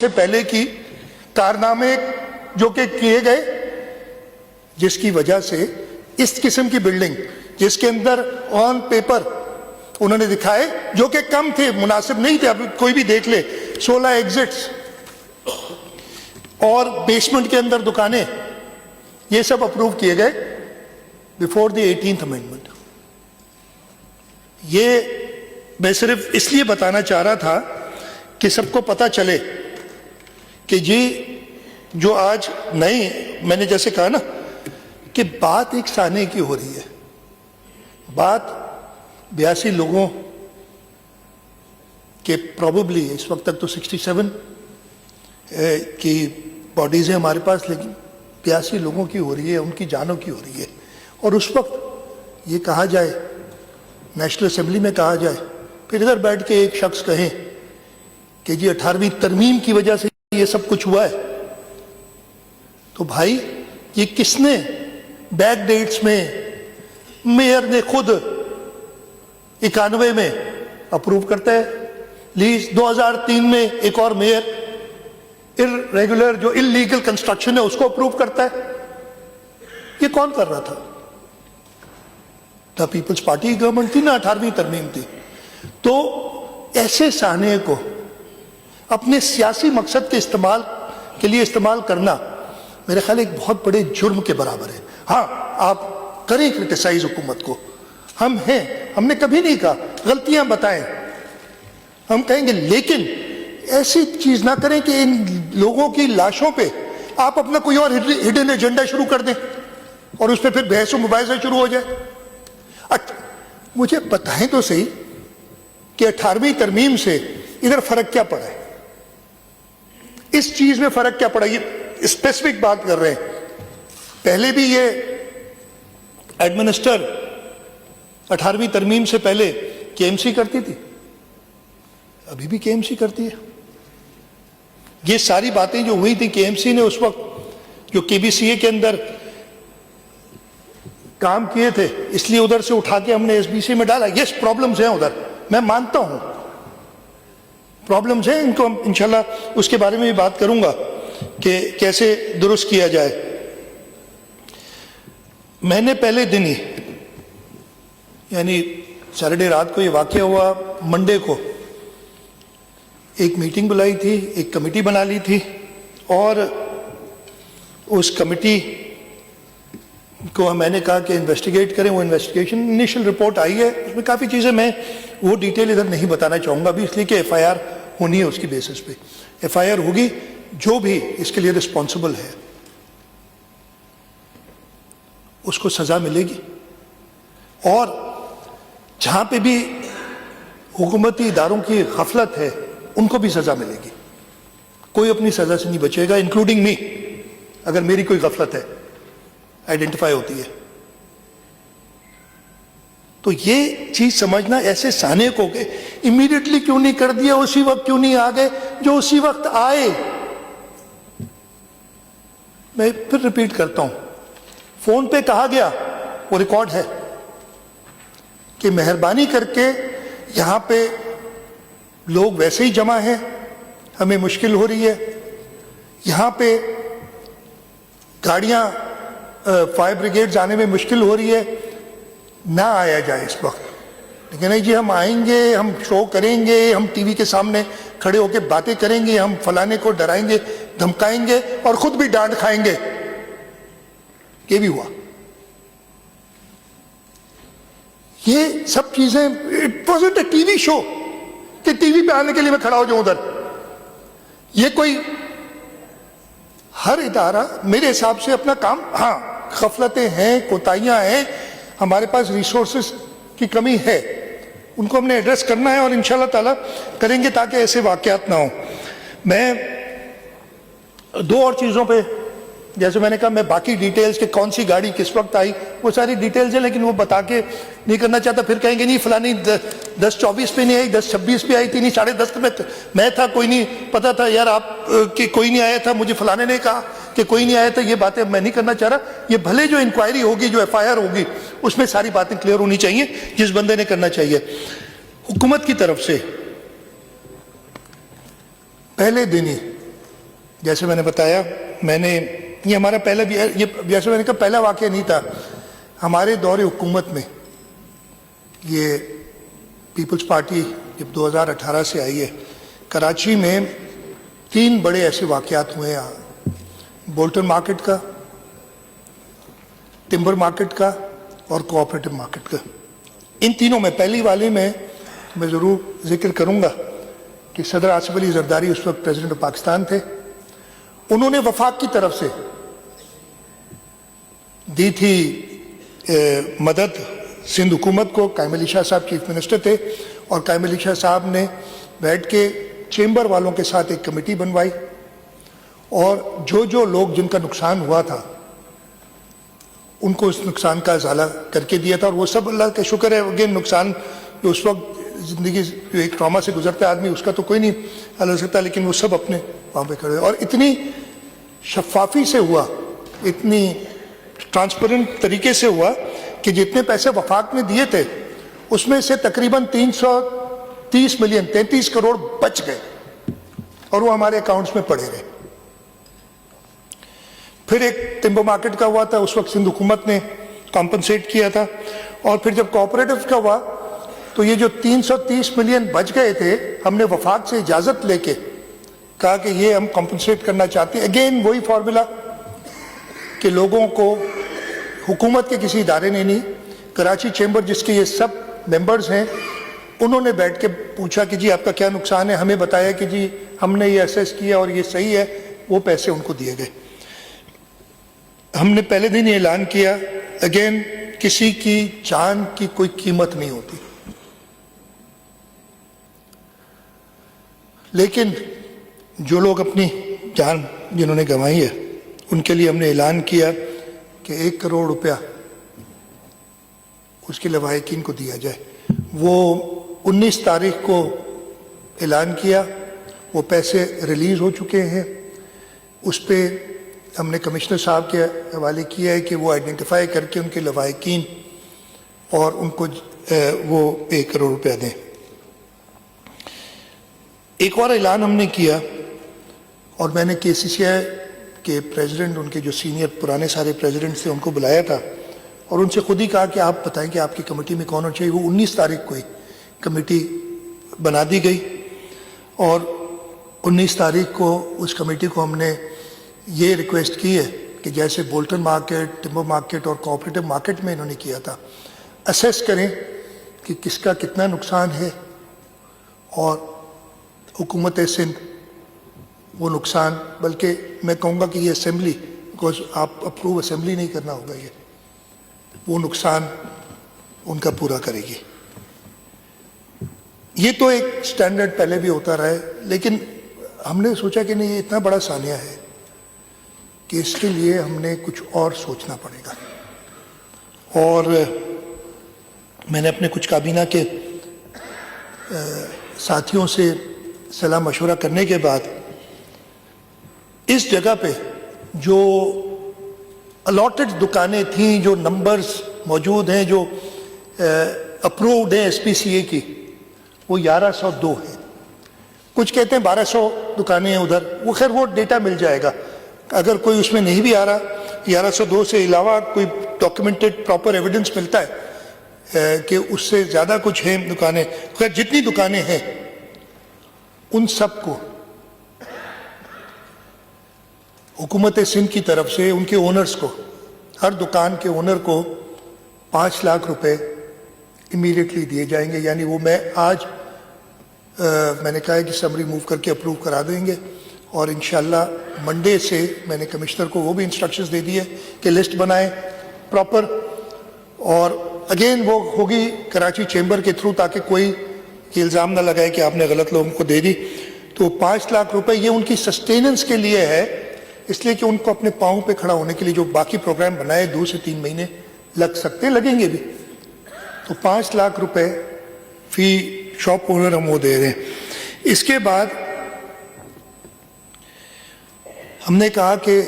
سے پہلے کی کارنامے جو کہ کیے گئے، جس کی وجہ سے اس قسم کی بلڈنگ جس کے اندر آن پیپر انہوں نے دکھائے جو کہ کم تھے، مناسب نہیں تھے، اب کوئی بھی دیکھ لے، 16 ایگزٹس اور بیسمنٹ کے اندر دکانیں، یہ سب اپروو کیے گئے بیفور دی 18th امینڈمنٹ۔ یہ میں صرف اس لیے بتانا چاہ رہا تھا کہ سب کو پتہ چلے کہ جی جو آج نئی، میں نے جیسے کہا نا کہ بات ایک سانے کی ہو رہی ہے، بات 82 لوگوں کے پروبیبلی اس وقت تک تو 67 کی باڈیز ہیں ہمارے پاس، لیکن 82 لوگوں کی ہو رہی ہے، ان کی جانوں کی ہو رہی ہے۔ اور اس وقت یہ کہا جائے، نیشنل اسمبلی میں کہا جائے، پھر ادھر بیٹھ کے ایک شخص کہیں کہ جی 18ویں ترمیم کی وجہ سے یہ سب کچھ ہوا ہے، تو بھائی یہ کس نے بیک ڈیٹس میں، میئر نے خود 91 میں اپروو کرتا ہے لیز، 2003 میں ایک اور میئر ریگولر جو انلیگل کنسٹرکشن ہے اس کو اپروو کرتا ہے۔ یہ کون کر رہا تھا؟ دا پیپلز پارٹی کی گورنمنٹ تھی نا، 18ویں ترمیم تھی۔ تو ایسے سانے کو اپنے سیاسی مقصد کے استعمال کے لیے استعمال کرنا میرے خیال ایک بہت بڑے جرم کے برابر ہے۔ ہاں آپ کریں کرٹیسائز حکومت کو، ہم ہیں، ہم نے کبھی نہیں کہا غلطیاں بتائیں، ہم کہیں گے، لیکن ایسی چیز نہ کریں کہ ان لوگوں کی لاشوں پہ آپ اپنا کوئی اور ہڈن ایجنڈا شروع کر دیں اور اس پہ پھر بحث و مباحثہ شروع ہو جائے۔ مجھے بتائیں تو صحیح کہ 18ویں ترمیم سے ادھر فرق کیا پڑا ہے، اس چیز میں فرق کیا پڑا؟ یہ اسپیسیفک بات کر رہے ہیں۔ پہلے بھی یہ ایڈمنسٹر 18ویں ترمیم سے پہلے کے ایم سی کرتی تھی، ابھی بھی کے ایم سی کرتی ہے۔ یہ ساری باتیں جو ہوئی تھی، کے ایم سی نے اس وقت جو کے بی سی اے کے اندر کام کیے تھے، اس لیے ادھر سے اٹھا کے ہم نے ایس بی سی میں ڈالا۔ یس پرابلمز ہیں ادھر، میں مانتا ہوں پرابلمز ہیں، ان کو ہم انشاءاللہ اس کے بارے میں بھی بات کروں گا کہ کیسے درست کیا جائے۔ میں نے پہلے دن ہی، یعنی سیٹرڈے رات کو یہ واقعہ ہوا، منڈے کو ایک میٹنگ بلائی تھی، ایک کمیٹی بنا لی تھی، اور اس کمیٹی کو میں نے کہا کہ انویسٹیگیٹ کریں۔ وہ انویسٹیگیشن انیشل رپورٹ آئی ہے، اس میں کافی چیزیں میں وہ ڈیٹیل ادھر نہیں بتانا چاہوں گا ابھی، اس لیے کہ ایف آئی آر ہونی ہے، اس کی بیسس پہ ایف آئی آر ہوگی، جو بھی اس کے لیے رسپانسبل ہے اس کو سزا ملے گی، اور جہاں پہ بھی حکومتی اداروں کی غفلت ہے ان کو بھی سزا ملے گی، کوئی اپنی سزا سے نہیں بچے گا، انکلوڈنگ می، اگر میری کوئی غفلت ہے آئیڈینٹیفائی ہوتی ہے۔ تو یہ چیز سمجھنا، ایسے سانے کو کہ امیڈیٹلی کیوں نہیں کر دیا، اسی وقت کیوں نہیں آ گئے، جو اسی وقت آئے۔ میں پھر ریپیٹ کرتا ہوں، فون پہ کہا گیا، وہ ریکارڈ ہے، کہ مہربانی کر کے یہاں پہ لوگ ویسے ہی جمع ہیں، ہمیں مشکل ہو رہی ہے، یہاں پہ گاڑیاں فائر بریگیڈز آنے میں مشکل ہو رہی ہے، نہ آیا جائے اس وقت۔ لیکن نہیں جی ہم آئیں گے، ہم شو کریں گے، ہم ٹی وی کے سامنے کھڑے ہو کے باتیں کریں گے، ہم فلانے کو ڈرائیں گے، دھمکائیں گے، اور خود بھی ڈانٹ کھائیں گے۔ یہ بھی ہوا۔ یہ سب چیزیں، it wasn't a T V show کہ ٹی وی پہ آنے کے لیے میں کھڑا ہو جاؤں ادھر۔ یہ کوئی، ہر ادارہ میرے حساب سے اپنا کام، ہاں غفلتیں ہیں، کوتاہیاں ہیں، ہمارے پاس ریسورسز کی کمی ہے، ان کو ہم نے ایڈریس کرنا ہے، اور انشاءاللہ تعالیٰ کریں گے تاکہ ایسے واقعات نہ ہوں۔ میں دو اور چیزوں پہ، جیسے میں نے کہا میں باقی ڈیٹیلز کہ کون سی گاڑی کس وقت آئی، وہ ساری ڈیٹیلز ہیں، لیکن وہ بتا کے نہیں کرنا چاہتا، پھر کہیں گے نہیں فلانی 10:24 پہ نہیں آئی، 10:26 پہ آئی تھی، نہیں 10:30 میں تھا، کوئی نہیں پتا تھا یار آپ کہ کوئی نہیں آیا تھا، مجھے فلانے نے کہا کہ کوئی نہیں آیا تھا۔ یہ باتیں میں نہیں کرنا چاہ رہا۔ یہ بھلے جو انکوائری ہوگی، جو ایف آئی آر ہوگی، اس میں ساری باتیں کلیئر ہونی چاہیے، جس بندے نے کرنا چاہیے۔ حکومت کی طرف سے پہلے دن ہی جیسے میں نے بتایا میں نے یہ ہمارا پہلا بھی یہ جیسے میں نے کہا پہلا واقعہ نہیں تھا ہمارے دور حکومت میں. یہ پیپلز پارٹی جب 2018 سے آئی ہے کراچی میں 3 بڑے ایسے واقعات ہوئے ہیں, بولٹن مارکیٹ کا, ٹمبر مارکیٹ کا اور کوآپریٹو مارکیٹ کا. ان تینوں میں پہلی والے میں ضرور ذکر کروں گا کہ صدر آصف علی زرداری اس وقت پریزیڈنٹ آف پاکستان تھے. انہوں نے وفاق کی طرف سے دی تھی مدد سندھ حکومت کو. قائم علی شاہ صاحب چیف منسٹر تھے اور قائم علی شاہ صاحب نے بیٹھ کے چیمبر والوں کے ساتھ ایک کمیٹی بنوائی اور جو لوگ جن کا نقصان ہوا تھا ان کو اس نقصان کا ازالہ کر کے دیا تھا. اور وہ سب اللہ کا شکر ہے اگین نقصان جو اس وقت زندگی جو ایک ٹراما سے گزرتا ہے آدمی اس کا تو کوئی نہیں حل ہو سکتا, لیکن وہ سب اپنے وہاں پہ کھڑے اور اتنی شفافی سے ہوا, اتنی ٹرانسپیرنٹ طریقے سے ہوا کہ جتنے پیسے وفاق نے دیے تھے اس میں سے تقریباً 330 ملین 33 کروڑ بچ گئے اور وہ ہمارے اکاؤنٹس میں پڑے رہے. پھر ایک ٹمبر مارکیٹ کا ہوا تھا, اس وقت سندھ حکومت نے کمپنسیٹ کیا تھا. اور پھر جب کوآپریٹو کا ہوا تو یہ جو 330 ملین بچ گئے تھے ہم نے وفاق سے اجازت لے کے کہا کہ یہ ہم کمپنسیٹ کرنا چاہتے ہیں. اگین وہی فارمولا کہ لوگوں کو حکومت کے کسی ادارے نے نہیں, کراچی چیمبر جس کے یہ سب ممبرز ہیں انہوں نے بیٹھ کے پوچھا کہ جی آپ کا کیا نقصان ہے, ہمیں بتایا کہ جی ہم نے یہ اسیس کیا اور یہ صحیح ہے, وہ پیسے ان کو دیے گئے. ہم نے پہلے دن اعلان کیا اگین کسی کی جان کی کوئی قیمت نہیں ہوتی, لیکن جو لوگ اپنی جان جنہوں نے گنوائی ہے ان کے لیے ہم نے اعلان کیا کہ 1 کروڑ روپیہ اس کے لواحقین کو دیا جائے. وہ 19 تاریخ کو اعلان کیا, وہ پیسے ریلیز ہو چکے ہیں. اس پہ ہم نے کمشنر صاحب کے حوالے کیا ہے کہ وہ آئیڈینٹیفائی کر کے ان کے لواحقین اور ان کو وہ 1 کروڑ روپیہ دیں. ایک اور اعلان ہم نے کیا اور میں نے KCCI کے پریزیڈنٹ ان کے جو سینئر پرانے سارے پریزیڈنٹ تھے ان کو بلایا تھا اور ان سے خود ہی کہا کہ آپ بتائیں کہ آپ کی کمیٹی میں کون ہونا چاہیے. وہ 19 تاریخ کو ہی کمیٹی بنا دی گئی اور 19 تاریخ کو اس کمیٹی کو ہم نے یہ ریکویسٹ کی ہے کہ جیسے بولٹن مارکیٹ, ٹمبر مارکیٹ اور کوآپریٹو مارکیٹ میں انہوں نے کیا تھا, اسیس کریں کہ کس کا کتنا نقصان ہے اور حکومت سندھ وہ نقصان, بلکہ میں کہوں گا کہ یہ اسمبلی, بیکاز آپ اپروو اسمبلی نہیں کرنا ہوگا, یہ وہ نقصان ان کا پورا کرے گی. یہ تو ایک سٹینڈرڈ پہلے بھی ہوتا رہا ہے, لیکن ہم نے سوچا کہ نہیں یہ اتنا بڑا سانحہ ہے کہ اس کے لیے ہم نے کچھ اور سوچنا پڑے گا. اور میں نے اپنے کچھ کابینہ کے ساتھیوں سے صلاح مشورہ کرنے کے بعد اس جگہ پہ جو الاٹڈ دکانیں تھیں, جو نمبرز موجود ہیں, جو اپرووڈ ہیں SPCA کی, وہ 1102 ہیں. کچھ کہتے ہیں 1200 دکانیں ہیں ادھر, وہ خیر وہ ڈیٹا مل جائے گا. اگر کوئی اس میں نہیں بھی آ رہا, 1102 سے علاوہ کوئی ڈاکیومنٹڈ پراپر ایویڈنس ملتا ہے کہ اس سے زیادہ کچھ ہیں دکانیں, خیر جتنی دکانیں ہیں ان سب کو حکومت سندھ کی طرف سے ان کے اونرز کو, ہر دکان کے اونر کو 5 لاکھ روپے امیڈیٹلی دیے جائیں گے. یعنی وہ میں آج میں نے کہا ہے کہ سمری موو کر کے اپروو کرا دیں گے اور انشاءاللہ منڈے سے میں نے کمشنر کو وہ بھی انسٹرکشنز دے دی ہے کہ لسٹ بنائیں پراپر, اور اگین وہ ہوگی کراچی چیمبر کے تھرو تاکہ کوئی الزام نہ لگائے کہ آپ نے غلط لوگوں کو دے دی. تو 5 لاکھ روپے یہ ان کی سسٹیننس کے لیے ہے, اس لیے کہ ان کو اپنے پاؤں پہ کھڑا ہونے کے لیے جو باقی پروگرام بنائے 2 سے 3 مہینے لگ سکتے, لگیں گے بھی. تو 5 لاکھ روپے فی شاپ اونر ہم وہ دے رہے ہیں. اس کے بعد ہم نے کہا کہ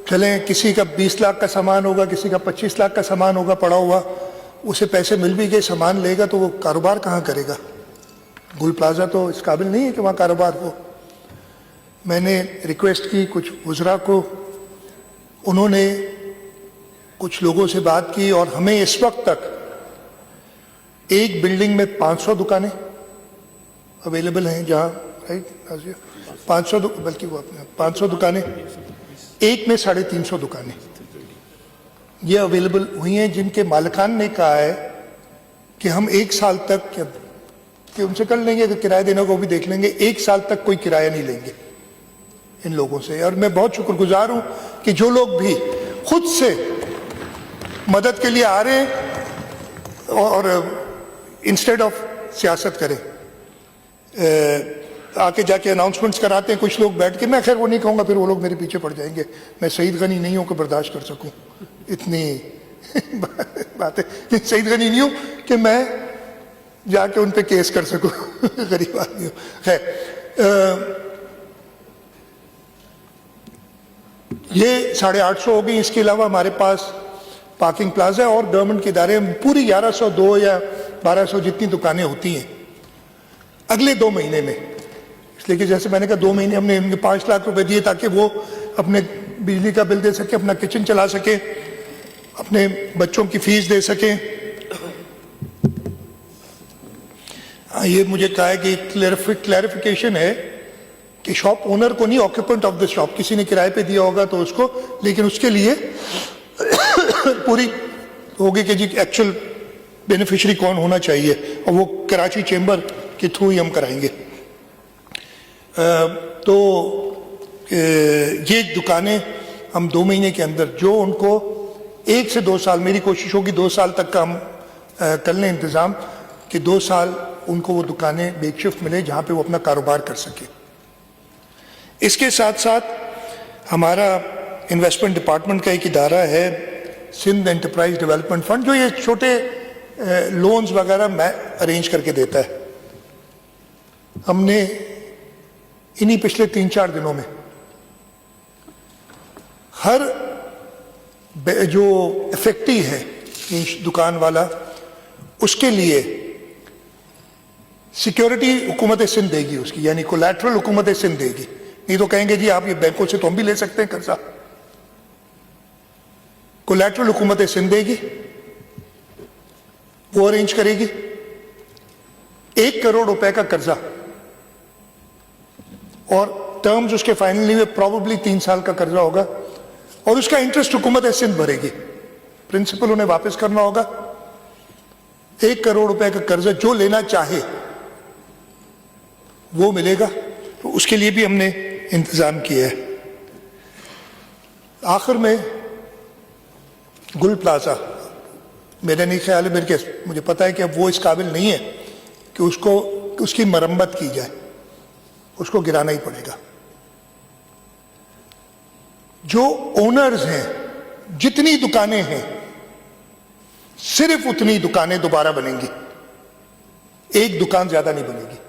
چلیں کسی کا 20 لاکھ کا سامان ہوگا, کسی کا 25 لاکھ کا سامان ہوگا پڑا ہوا, اسے پیسے مل بھی گئے, سامان لے گا تو وہ کاروبار کہاں کرے گا؟ گل پلازا تو اس قابل نہیں ہے کہ وہاں کاروبار ہو. میں نے ریکویسٹ کی کچھ وزراء کو, انہوں نے کچھ لوگوں سے بات کی, اور ہمیں اس وقت تک ایک بلڈنگ میں 500 دکانیں اویلیبل ہیں, جہاں رائٹ 500 بلکہ وہ اپنے 500 دکانیں, ایک میں 350 دکانیں یہ اویلیبل ہوئی ہیں, جن کے مالکان نے کہا ہے کہ ہم 1 سال تک کہ ان سے کر لیں گے, اگر کرایہ دینے کو بھی دیکھ لیں گے, 1 سال تک کوئی کرایہ نہیں لیں گے ان لوگوں سے. اور میں بہت شکر گزار ہوں کہ جو لوگ بھی خود سے مدد کے لیے آ رہے ہیں اور انسٹیڈ آف سیاست کریں, آ کے جا کے اناؤنسمنٹس کراتے ہیں کچھ لوگ بیٹھ کے. میں خیر وہ نہیں کہوں گا, پھر وہ لوگ میرے پیچھے پڑ جائیں گے. میں سعید غنی نہیں ہوں کہ برداشت کر سکوں اتنی باتیں, سعید غنی نہیں ہوں کہ میں جا کے ان پہ کیس کر سکوں غریب آدمی ہوں. خیر یہ 850 ہو گئی. اس کے علاوہ ہمارے پاس پارکنگ پلازا اور گورنمنٹ کے ادارے, پوری 1102 یا 1200 جتنی دکانیں ہوتی ہیں اگلے 2 مہینے میں. اس لیے کہ جیسے میں نے کہا 2 مہینے ہم نے ان کے 5 لاکھ روپے دیے تاکہ وہ اپنے بجلی کا بل دے سکے, اپنا کچن چلا سکے, اپنے بچوں کی فیس دے سکیں. یہ مجھے کہا ہے کہ کلیریفیکیشن ہے کہ شاپ اونر کو نہیں, آکوپنٹ آف دا شاپ, کسی نے کرائے پہ دیا ہوگا تو اس کو, لیکن اس کے لیے پوری ہوگی کہ جی ایکچوئل بینیفیشری کون ہونا چاہیے, اور وہ کراچی چیمبر کے تھرو ہی ہم کرائیں گے. تو یہ دکانیں ہم 2 مہینے کے اندر, جو ان کو 1 سے 2 سال, میری کوشش ہوگی 2 سال تک کا ہم کر لیں انتظام, کہ 2 سال ان کو وہ دکانیں بیک شفٹ ملے جہاں پہ وہ اپنا کاروبار کر سکے. اس کے ساتھ ساتھ ہمارا انویسٹمنٹ ڈپارٹمنٹ کا ایک ادارہ ہے سندھ انٹرپرائز ڈیولپمنٹ فنڈ, جو یہ چھوٹے لونز وغیرہ میں ارینج کر کے دیتا ہے. ہم نے انہی پچھلے 3-4 دنوں میں ہر جو افیکٹی ہے دکان والا, اس کے لیے سیکیورٹی حکومت سندھ دے گی اس کی, یعنی کولیٹرل حکومت سندھ دے گی. نہیں تو کہیں گے جی آپ یہ بینکوں سے تو ہم بھی لے سکتے ہیں قرضہ. کولیٹرل حکومت سندھ دے گی, وہ ارینج کرے گی. 1 کروڑ روپے کا قرضہ, اور ٹرمز اس کے فائنل نہیں ہوئے, پروبیبلی 3 سال کا قرضہ ہوگا, اور اس کا انٹرسٹ حکومت سندھ بھرے گی. پرنسپل انہیں واپس کرنا ہوگا. 1 کروڑ روپے کا قرضہ جو لینا چاہے وہ ملے گا. تو اس کے لیے بھی ہم نے انتظام کیا ہے. آخر میں گل پلازا, میرا نہیں خیال ہے, مجھے پتا ہے کہ اب وہ اس قابل نہیں ہے کہ اس کی مرمت کی جائے, اس کو گرانا ہی پڑے گا. جو اونرز ہیں, جتنی دکانیں ہیں, صرف اتنی دکانیں دوبارہ بنیں گی, 1 دکان زیادہ نہیں بنے گی,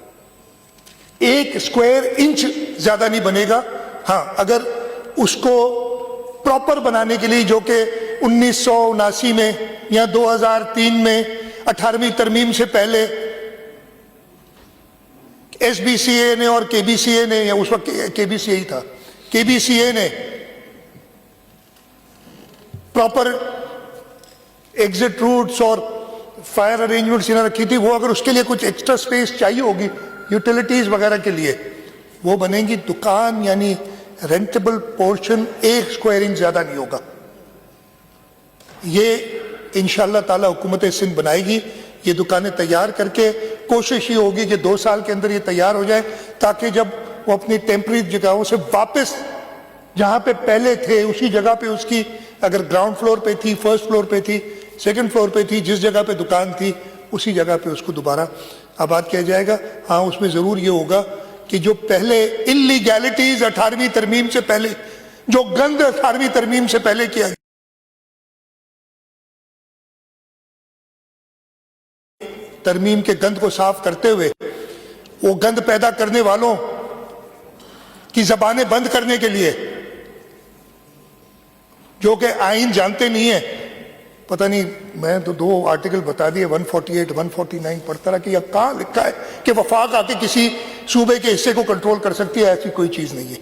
1 اسکوائر انچ زیادہ نہیں بنے گا. ہاں اگر اس کو پراپر بنانے کے لیے, جو کہ 1979 میں یا 2003 میں 18ویں ترمیم سے پہلے ایس بی سی اے نے اور کے بی سی اے نے, یا اس وقت کے بی سی اے ہی تھا, کے بی سی اے نے پراپر ایگزٹ روٹس اور فائر ارینجمنٹس انہیں رکھی تھی, وہ اگر اس کے لیے کچھ ایکسٹرا سپیس چاہیے ہوگی یوٹیلیٹیز وغیرہ کے لیے, وہ بنیں گی. دکان یعنی رینٹیبل پورشن 1 اسکوائر انچ زیادہ نہیں ہوگا. یہ انشاءاللہ تعالی حکومت سندھ بنائے گی. یہ دکانیں تیار کر کے کوشش یہ ہوگی کہ 2 سال کے اندر یہ تیار ہو جائے, تاکہ جب وہ اپنی ٹیمپرری جگہوں سے واپس جہاں پہ پہلے تھے اسی جگہ پہ, اس کی اگر گراؤنڈ فلور پہ تھی, فرسٹ فلور پہ تھی, سیکنڈ فلور پہ تھی, جس جگہ پہ دکان تھی اسی جگہ پہ اس کو دوبارہ آباد کیا جائے گا. ہاں اس میں ضرور یہ ہوگا کہ جو پہلے انلیگیلٹیز 18ویں ترمیم سے پہلے, جو گند 18ویں ترمیم سے پہلے کیا گیا, ترمیم کے گند کو صاف کرتے ہوئے وہ گند پیدا کرنے والوں کی زبانیں بند کرنے کے لیے, جو کہ آئین جانتے نہیں ہیں, پتہ نہیں, میں تو 2 آرٹیکل بتا دیے 148 149 پڑھتا رہا کہ یہ کہاں لکھا ہے کہ وفاق آ کے کسی صوبے کے حصے کو کنٹرول کر سکتی ہے، ایسی کوئی چیز نہیں ہے.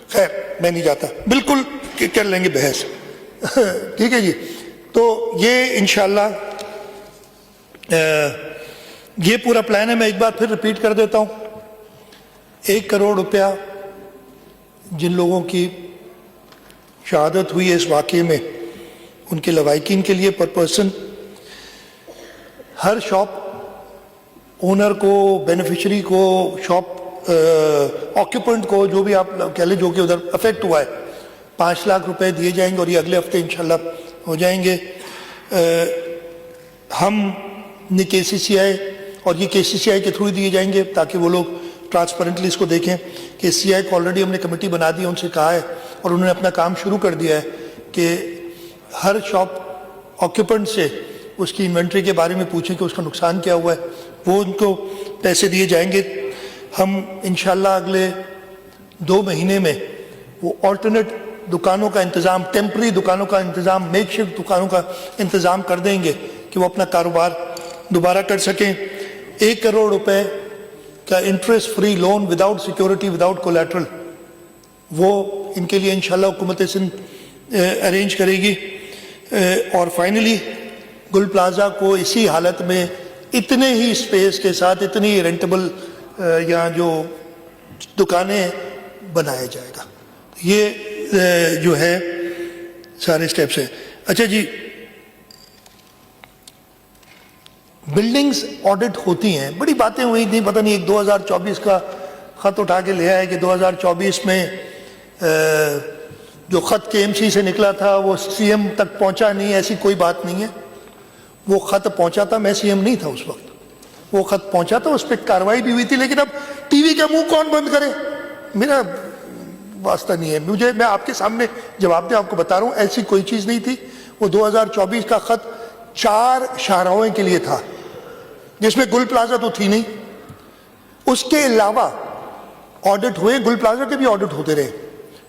خیر میں نہیں جاتا، بالکل کر لیں گے بحث. ٹھیک ہے جی. تو یہ انشاءاللہ یہ پورا پلان ہے. میں ایک بار پھر ریپیٹ کر دیتا ہوں. 1 کروڑ روپیہ جن لوگوں کی شہادت ہوئی ہے اس واقعے میں، ان کے لواحقین کے لیے پر پرسن. ہر شاپ اونر کو، بینیفیشری کو، شاپ آکیوپنٹ کو، جو بھی آپ کہہ لیں جو کہ ادھر افیکٹ ہوا ہے، 5 لاکھ روپے دیے جائیں گے اور یہ اگلے ہفتے انشاءاللہ ہو جائیں گے. ہم نے KCCI اور یہ KCCI کے تھرو دیے جائیں گے تاکہ وہ لوگ ٹرانسپیرنٹلی اس کو دیکھیں. KCCI کو آلریڈی ہم نے کمیٹی بنا دی ہے، ان سے کہا ہے اور انہوں نے اپنا کام شروع کر دیا ہے کہ ہر شاپ آکیوپنٹ سے اس کی انوینٹری کے بارے میں پوچھیں کہ اس کا نقصان کیا ہوا ہے. وہ ان کو پیسے دیے جائیں گے. ہم انشاءاللہ اگلے 2 مہینے میں وہ آلٹرنیٹ دکانوں کا انتظام، ٹیمپری دکانوں کا انتظام، میک شفٹ دکانوں کا انتظام کر دیں گے کہ وہ اپنا کاروبار دوبارہ کر سکیں. 1 کروڑ روپے کا interest free loan without security, without collateral, وہ ان کے لیے انشاءاللہ حکومت سندھ ارینج کرے گی. اور فائنلی گل پلازا کو اسی حالت میں اتنے ہی اسپیس کے ساتھ، اتنی رینٹیبل یا جو دکانیں بنایا جائے گا. یہ جو ہے سارے سٹیپس ہیں. اچھا جی، بلڈنگز آڈٹ ہوتی ہیں، بڑی باتیں ہوئی تھیں، پتہ نہیں ایک 2024 کا خط اٹھا کے لے آئے کہ 2024 میں جو خط KMC سے نکلا تھا وہ CM تک پہنچا نہیں. ایسی کوئی بات نہیں ہے. وہ خط پہنچا تھا، میں CM نہیں تھا اس وقت، وہ خط پہنچا تھا، اس پہ کارروائی بھی ہوئی تھی. لیکن اب ٹی وی کا منہ کون بند کرے، میرا واسطہ نہیں ہے. میں آپ کے سامنے جواب دے آپ کو بتا رہا ہوں، ایسی کوئی چیز نہیں تھی. وہ 2024 کا خط 4 شاہراہوں کے لیے تھا، جس میں گل پلازا تو تھی نہیں. اس کے علاوہ آڈٹ ہوئے، گل پلازا کے بھی آڈٹ ہوتے رہے.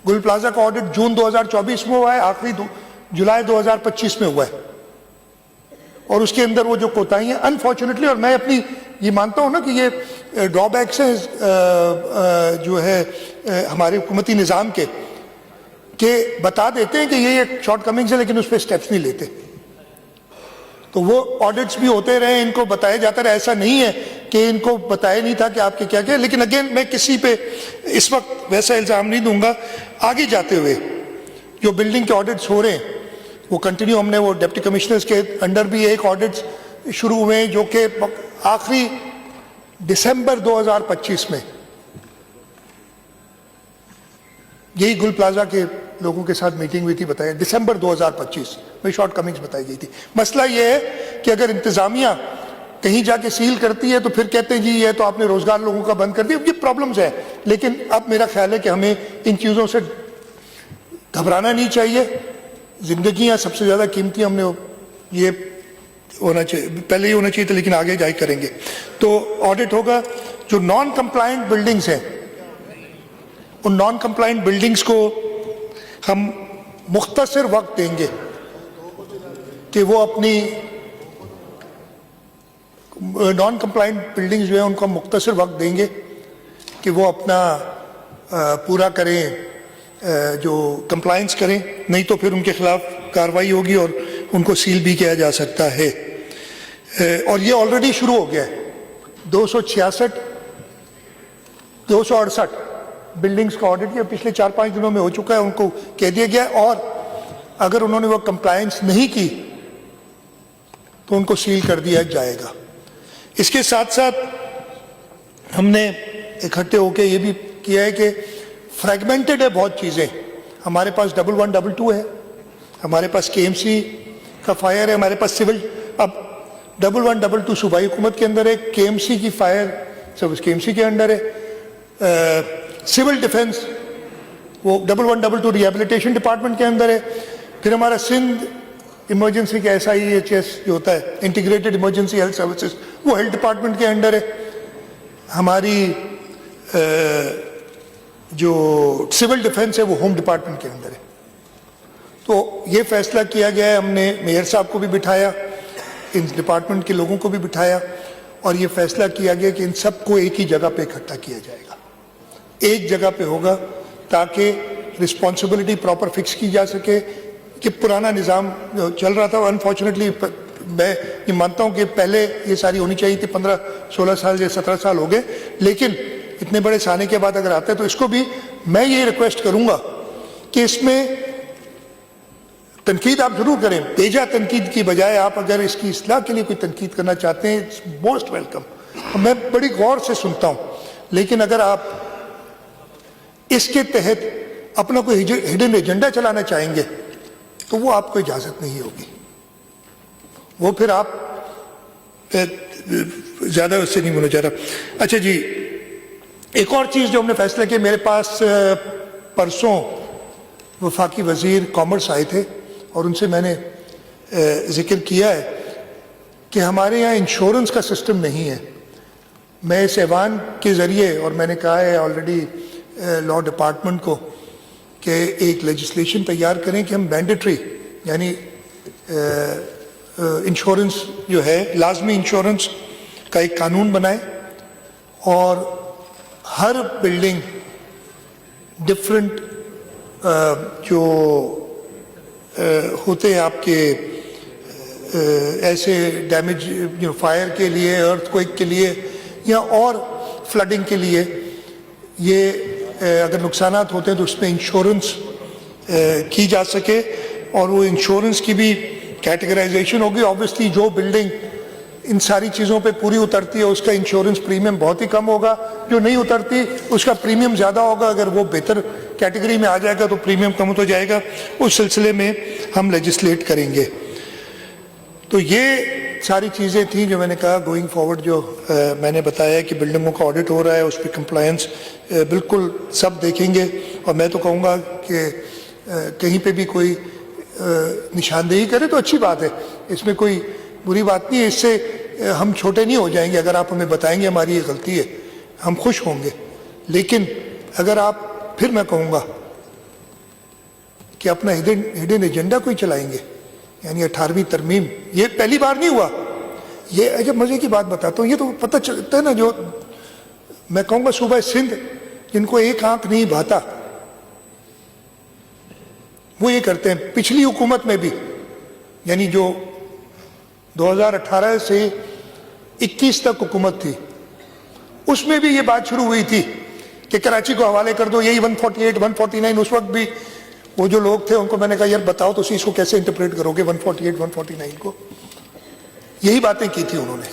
گل پلازا کا آڈٹ جون 2024 میں ہوا ہے، آخری جولائی 2025 میں ہوا ہے. اور اس کے اندر وہ جو کوتاہیاں انفارچونیٹلی، اور میں اپنی یہ مانتا ہوں نا کہ یہ ڈرا بیکس ہیں جو ہے ہمارے حکومتی نظام کے، کہ بتا دیتے ہیں کہ یہ شارٹ کمنگز ہے لیکن اس پہ سٹیپس نہیں لیتے. تو وہ آڈٹس بھی ہوتے رہے، ان کو بتایا جاتا رہا. ایسا نہیں ہے کہ ان کو بتایا نہیں تھا کہ آپ کے کیا کیا. لیکن اگین میں کسی پہ اس وقت ویسا الزام نہیں دوں گا. آگے جاتے ہوئے جو بلڈنگ کے آڈٹس ہو رہے ہیں وہ کنٹینیو، ہم نے وہ ڈپٹی کمشنرز کے انڈر بھی ایک آڈٹس شروع ہوئے ہیں جو کہ آخری دسمبر 2025 میں یہی گل پلازا کے لوگوں کے ساتھ میٹنگ ہوئی تھی، بتایا دسمبر 2025 میں شارٹ کمنگز بتائی گئی تھی. مسئلہ یہ ہے کہ اگر انتظامیہ کہیں جا کے سیل کرتی ہے تو پھر کہتے ہیں جی یہ تو آپ نے روزگار لوگوں کا بند کر دیا. یہ پرابلمز ہے. لیکن اب میرا خیال ہے کہ ہمیں ان چیزوں سے گھبرانا نہیں چاہیے. زندگیاں سب سے زیادہ قیمتی، ہم نے یہ ہونا چاہیے، پہلے ہی ہونا چاہیے تھا لیکن آگے جا کے کریں گے. تو آڈٹ ہوگا. جو نان کمپلائنٹ بلڈنگز ہیں، ان نان کمپلائنٹ بلڈنگز کو ہم مختصر وقت دیں گے کہ وہ اپنی نان کمپلائنٹ بلڈنگز جو ہیں ان کو ہم مختصر وقت دیں گے کہ وہ اپنا پورا کریں، جو کمپلائنس کریں. نہیں تو پھر ان کے خلاف کارروائی ہوگی اور ان کو سیل بھی کیا جا سکتا ہے. اور یہ آلریڈی شروع ہو گیا ہے. 268 بلڈنگز کا آڈٹ کیا پچھلے 4-5 دنوں میں ہو چکا ہے. ان کو کہہ دیا گیا اور اگر انہوں نے وہ کمپلائنس نہیں کی تو ان کو سیل کر دیا جائے گا. اس کے ساتھ ساتھ ہم نے اکٹھے ہو کے یہ بھی کیا ہے کہ فریگمنٹڈ ہے بہت چیزیں. ہمارے پاس 1122 ہے، ہمارے پاس KMC کا فائر ہے، ہمارے پاس سول. اب 1122 صوبائی حکومت کے اندر ہے، KMC کی فائر سروس KMC کے انڈر ہے. سول ڈیفنس وہ 1122 ریہیبلیٹیشن ڈپارٹمنٹ کے اندر ہے. پھر ہمارا سندھ ایمرجنسی کا SIHS جو ہوتا ہے انٹیگریٹڈ ایمرجنسی ہیلتھ سروسز، وہ ہیلتھ ڈپارٹمنٹ کے انڈر ہے. ہماری جو سول ڈیفنس ہے وہ ہوم ڈپارٹمنٹ کے اندر ہے. تو یہ فیصلہ کیا گیا ہے. ہم نے میئر صاحب کو بھی بٹھایا، ان ڈپارٹمنٹ کے لوگوں کو بھی بٹھایا اور یہ فیصلہ کیا گیا کہ ان سب کو ایک ہی جگہ پہ اکٹھا کیا جائے گا, ایک جگہ پہ ہوگا, تاکہ رسپانسبلٹی پراپر فکس کی جا سکے. کہ پرانا نظام جو چل رہا تھا, انفارچونیٹلی میں یہ مانتا ہوں کہ پہلے یہ ساری ہونی چاہیے تھی, 15-16 سال یا 17 سال ہو گئے, لیکن اتنے بڑے سانے کے بعد اگر آتے ہیں تو اس کو بھی میں یہ ریکویسٹ کروں گا کہ اس میں تنقید آپ ضرور کریں, بیجا تنقید کی بجائے آپ اگر اس کی اصلاح کے لیے کوئی تنقید کرنا چاہتے ہیں, موسٹ ویلکم, میں بڑی غور سے سنتا ہوں. لیکن اگر آپ اس کے تحت اپنا کوئی ہڈن ایجنڈا چلانا چاہیں گے تو وہ آپ کو اجازت نہیں ہوگی, وہ پھر آپ زیادہ اس سے نہیں ہونا چاہ رہا. اچھا جی, ایک اور چیز جو ہم نے فیصلہ کیا, میرے پاس پرسوں وفاقی وزیر کامرس آئے تھے اور ان سے میں نے ذکر کیا ہے کہ ہمارے یہاں انشورنس کا سسٹم نہیں ہے. میں اس ایوان کے ذریعے, اور میں نے کہا ہے آلریڈی لاء ڈپارٹمنٹ کو, کہ ایک لیجسلیشن تیار کریں کہ ہم مینڈیٹری یعنی انشورنس جو ہے, لازمی انشورنس کا ایک قانون بنائیں, اور ہر بلڈنگ ڈفرنٹ جو ہوتے ہیں آپ کے ایسے ڈیمیج فائر کے لیے, ارتھ کوئک کے لیے, یا اور فلڈنگ کے لیے, یہ اگر نقصانات ہوتے ہیں تو اس میں انشورنس کی جا سکے, اور وہ انشورنس کی بھی کیٹیگرائزیشن ہوگی. آبویسلی جو بلڈنگ ان ساری چیزوں پہ پوری اترتی ہے اس کا انشورنس پریمیم بہت ہی کم ہوگا, جو نہیں اترتی اس کا پریمیم زیادہ ہوگا. اگر وہ بہتر کیٹیگری میں آ جائے گا تو پریمیم کم ہو جائے گا. اس سلسلے میں ہم لیجسلیٹ کریں گے. تو یہ ساری چیزیں تھیں جو میں نے کہا گوئنگ فارورڈ, جو میں نے بتایا کہ بلڈنگوں کا آڈٹ ہو رہا ہے, اس پہ کمپلائنس بالکل سب دیکھیں گے. اور میں تو کہوں گا کہ کہیں پہ بھی کوئی نشاندہی کرے تو اچھی بات ہے, اس میں کوئی بری بات نہیں ہے. اس سے ہم چھوٹے نہیں ہو جائیں گے. اگر آپ ہمیں بتائیں گے ہماری یہ غلطی ہے, ہم خوش ہوں گے. لیکن اگر آپ, پھر میں کہوں گا کہ اپنا ہڈن ایجنڈا کوئی چلائیں گے, یعنی 18ویں ترمیم, یہ پہلی بار نہیں ہوا. یہ جب مزے کی بات بتاتا ہوں, یہ تو پتہ چلتا ہے نا, جو میں کہوں گا صوبہ سندھ جن کو ایک آنکھ نہیں بھاتا وہ یہ کرتے ہیں. پچھلی حکومت میں بھی, یعنی جو 2018 سے 21 تک حکومت تھی, اس میں بھی یہ بات شروع ہوئی تھی کہ کراچی کو حوالے کر دو. یہی 148 149, اس وقت بھی وہ جو لوگ تھے ان کو میں نے کہا یار بتاؤ تو اس کو کیسے انٹرپریٹ کرو گے 148 149 کو. یہی باتیں کی تھی انہوں نے.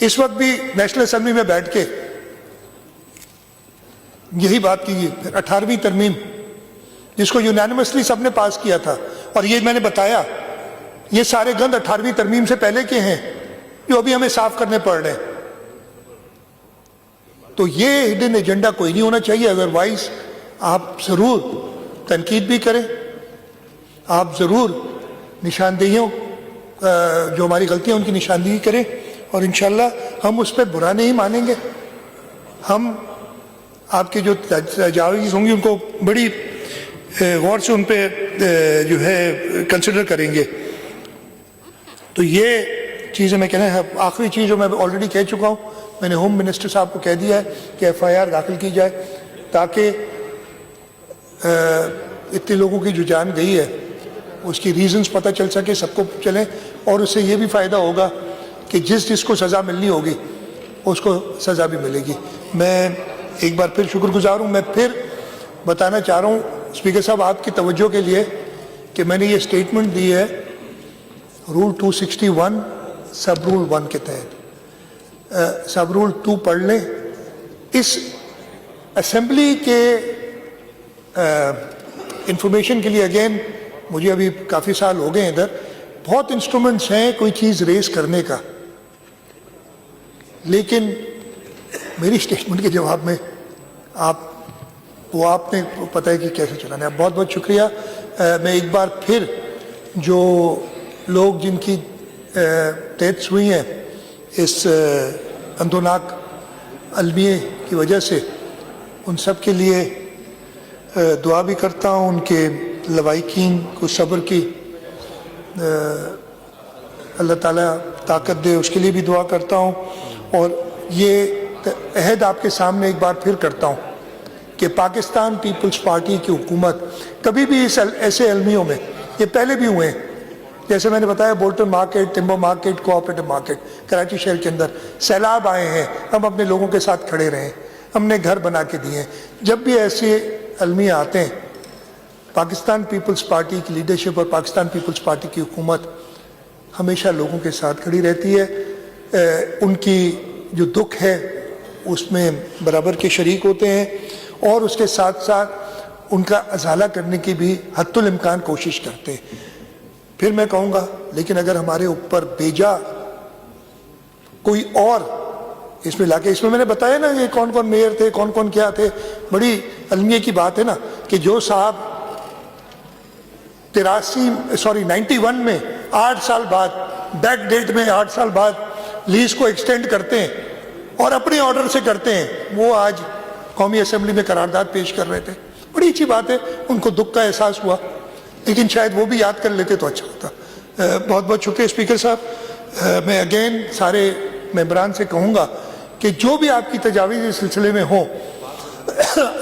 اس وقت بھی نیشنل اسمبلی میں بیٹھ کے یہی بات کی. 18ویں ترمیم جس کو یونانیمسلی سب نے پاس کیا تھا, اور یہ میں نے بتایا یہ سارے گند 18ویں ترمیم سے پہلے کے ہیں جو ابھی ہمیں صاف کرنے پڑ رہے ہیں. تو یہ ہڈن ایجنڈا کوئی نہیں ہونا چاہیے. ادروائز آپ ضرور تنقید بھی کریں, آپ ضرور نشاندہیوں جو ہماری غلطیاں ان کی نشاندہی کریں, اور انشاءاللہ ہم اس پہ برا نہیں مانیں گے. ہم آپ کے جو تجاویز ہوں گی ان کو بڑی غور سے ان پہ جو ہے کنسیڈر کریں گے. تو یہ چیزیں میں کہنا ہے. آخری چیز جو میں آلریڈی کہہ چکا ہوں, میں نے ہوم منسٹر صاحب کو کہہ دیا ہے کہ ایف آئی آر داخل کی جائے, تاکہ اتنے لوگوں کی جو جان گئی ہے اس کی ریزنز پتہ چل سکے, سب کو چلیں, اور اس سے یہ بھی فائدہ ہوگا کہ جس کو سزا ملنی ہوگی اس کو سزا بھی ملے گی. میں ایک بار پھر شکر گزار ہوں. میں پھر بتانا چاہ رہا ہوں اسپیکر صاحب آپ کی توجہ کے لیے کہ میں نے یہ اسٹیٹمنٹ دی ہے رول 261 سب رول 1 کے تحت. سب رول 2 پڑھ لیں. اس اسمبلی کے انفارمیشن کے لیے, اگین مجھے ابھی کافی سال ہو گئے ہیں ادھر, بہت انسٹرومنٹس ہیں کوئی چیز ریز کرنے کا, لیکن میری اسٹیٹمنٹ کے جواب میں آپ نے پتہ ہے کہ کیسے چلانا ہے. بہت بہت شکریہ. میں ایک بار پھر جو لوگ جن کی ڈیتھس ہوئی ہیں اس اندوناک المیے کی وجہ سے, ان سب کے لیے دعا بھی کرتا ہوں. ان کے لواحقین کو صبر کی اللہ تعالیٰ طاقت دے, اس کے لیے بھی دعا کرتا ہوں. اور یہ عہد آپ کے سامنے ایک بار پھر کرتا ہوں کہ پاکستان پیپلز پارٹی کی حکومت کبھی بھی اس ایسے المیوں میں، یہ پہلے بھی ہوئے ہیں، جیسے میں نے بتایا Bolton market, timber market, cooperative market, Karachi شہر کے اندر سیلاب آئے ہیں، ہم اپنے لوگوں کے ساتھ کھڑے رہے ہیں، ہم نے گھر بنا کے دیے ہیں۔ جب بھی ایسے المیہ آتے ہیں، پاکستان پیپلز پارٹی کی لیڈرشپ اور پاکستان پیپلز پارٹی کی حکومت ہمیشہ لوگوں کے ساتھ کھڑی رہتی ہے، ان کی جو دکھ ہے اس میں برابر کے شریک ہوتے ہیں، اور اس کے ساتھ ساتھ ان کا ازالہ کرنے کی بھی حتی الامکان کوشش کرتے ہیں۔ پھر میں کہوں گا لیکن اگر ہمارے اوپر بیجا کوئی اور اس میں لا کے، اس میں نے بتایا نا یہ کون کون میئر تھے، کون کون کیا تھے، بڑی المیہ کی بات ہے نا کہ جو صاحب 91 میں 8 سال بعد، بیک ڈیٹ میں 8 سال بعد لیز کو ایکسٹینڈ کرتے ہیں اور اپنے آرڈر سے کرتے ہیں، وہ آج قومی اسمبلی میں قرارداد پیش کر رہے تھے۔ بڑی اچھی بات ہے، ان کو دکھ کا احساس ہوا، لیکن شاید وہ بھی یاد کر لیتے تو اچھا ہوتا۔ بہت بہت شکریہ اسپیکر صاحب۔ میں اگین سارے ممبران سے کہوں گا کہ جو بھی آپ کی تجاویز اس سلسلے میں ہوں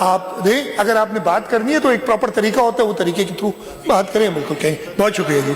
آپ دیں، اگر آپ نے بات کرنی ہے تو ایک پراپر طریقہ ہوتا ہے، وہ طریقے کے تھرو بات کریں، بالکل کہیں۔ بہت شکریہ جی۔